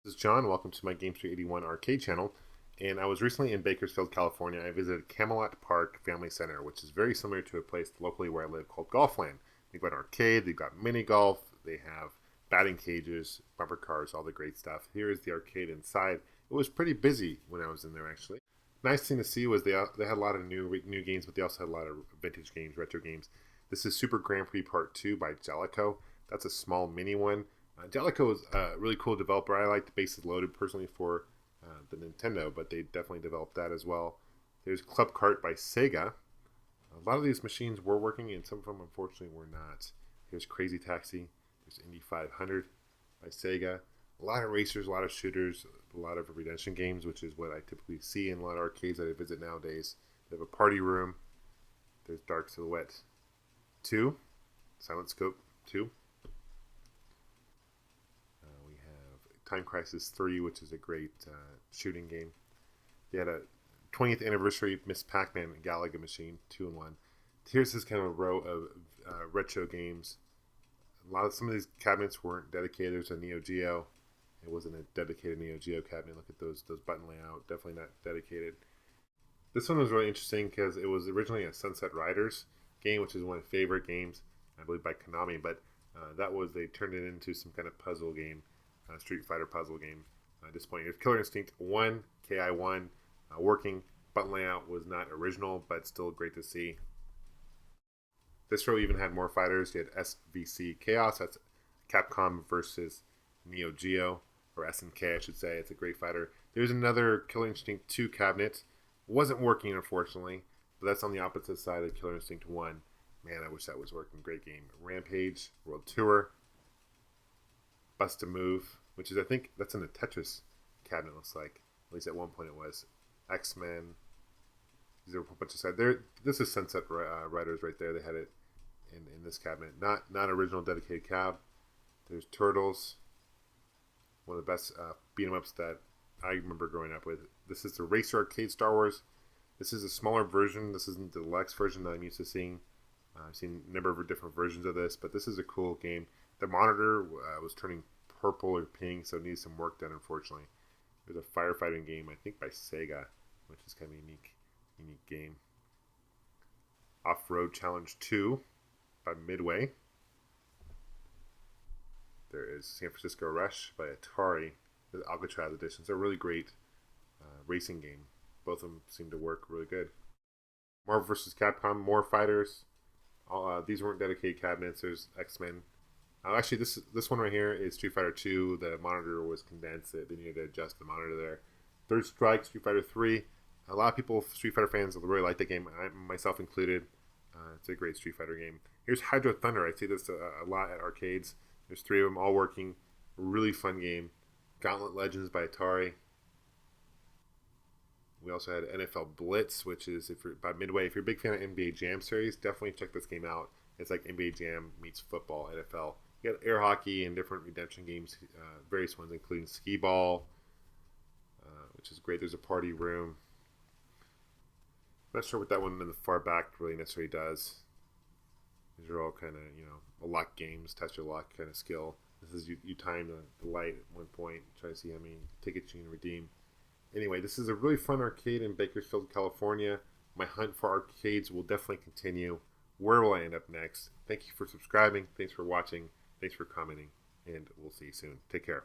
This is John. Welcome to my Gamester81 arcade channel. And I was recently in Bakersfield, California. I visited Camelot Park Family Center, which is very similar to a place locally where I live called Golfland. They've got an arcade, they've got mini golf, they have batting cages, bumper cars, all the great stuff. Here is the arcade inside. It was pretty busy when I was in there, actually. Nice thing to see was they had a lot of new games, but they also had a lot of vintage games, retro games. This is Super Grand Prix Part 2 by Jellico. That's a small mini one. Jellico is a really cool developer. I like the Bases Loaded personally for the Nintendo, but they definitely developed that as well. There's Club Kart by Sega. A lot of these machines were working, and some of them unfortunately were not. Here's Crazy Taxi. There's Indy 500 by Sega. A lot of racers, a lot of shooters, a lot of redemption games, which is what I typically see in a lot of arcades that I visit nowadays. They have a party room. There's Dark Silhouette 2, Silent Scope 2. Time Crisis 3, which is a great shooting game. They had a 20th anniversary Miss Pac-Man and Galaga machine, 2-in-1. Here's this kind of a row of retro games. Some of these cabinets weren't dedicated. There's a Neo Geo. It wasn't a dedicated Neo Geo cabinet. Look at those button layout. Definitely not dedicated. This one was really interesting because it was originally a Sunset Riders game, which is one of my favorite games, I believe, by Konami. But they turned it into some kind of puzzle game. Street Fighter puzzle game. Disappointing. There's Killer Instinct 1, KI1, working. Button layout was not original, but still great to see. This row even had more fighters. You had SVC Chaos. That's Capcom versus Neo Geo, or SNK, I should say. It's a great fighter. There's another Killer Instinct 2 cabinet. Wasn't working, unfortunately, but that's on the opposite side of Killer Instinct 1. Man, I wish that was working. Great game. Rampage, World Tour. Bust a Move, which is, I think, that's in the Tetris cabinet, looks like. At least at one point it was. X-Men. These are a whole bunch of sides. This is Sunset Riders right there. They had it in this cabinet. Not original dedicated cab. There's Turtles. One of the best beat-em-ups that I remember growing up with. This is the Racer Arcade Star Wars. This is a smaller version. This isn't the deluxe version that I'm used to seeing. I've seen a number of different versions of this, but this is a cool game. The monitor was turning purple or pink, so it needs some work done, unfortunately. There's a firefighting game, I think, by Sega, which is kind of a unique game. Off-Road Challenge 2 by Midway. There is San Francisco Rush by Atari. The Alcatraz editions. They're a really great racing game. Both of them seem to work really good. Marvel vs. Capcom, more fighters. These weren't dedicated cabinets. There's X-Men. Actually, this one right here is Street Fighter 2. The monitor was condensed. They needed to adjust the monitor there. Third Strike, Street Fighter 3. A lot of people, Street Fighter fans, really like the game, myself included. It's a great Street Fighter game. Here's Hydra Thunder. I see this a lot at arcades. There's 3 of them all working. Really fun game. Gauntlet Legends by Atari. We also had NFL Blitz, which is by Midway. If you're a big fan of NBA Jam series, definitely check this game out. It's like NBA Jam meets football, NFL. You got air hockey and different redemption games, various ones, including skee ball, which is great. There's a party room. Not sure what that one in the far back really necessarily does. These are all kind of, luck games, test your luck kind of skill. This is you time the light at one point, try to see how many tickets you can redeem. Anyway, this is a really fun arcade in Bakersfield, California. My hunt for arcades will definitely continue. Where will I end up next? Thank you for subscribing. Thanks for watching. Thanks for commenting. And we'll see you soon. Take care.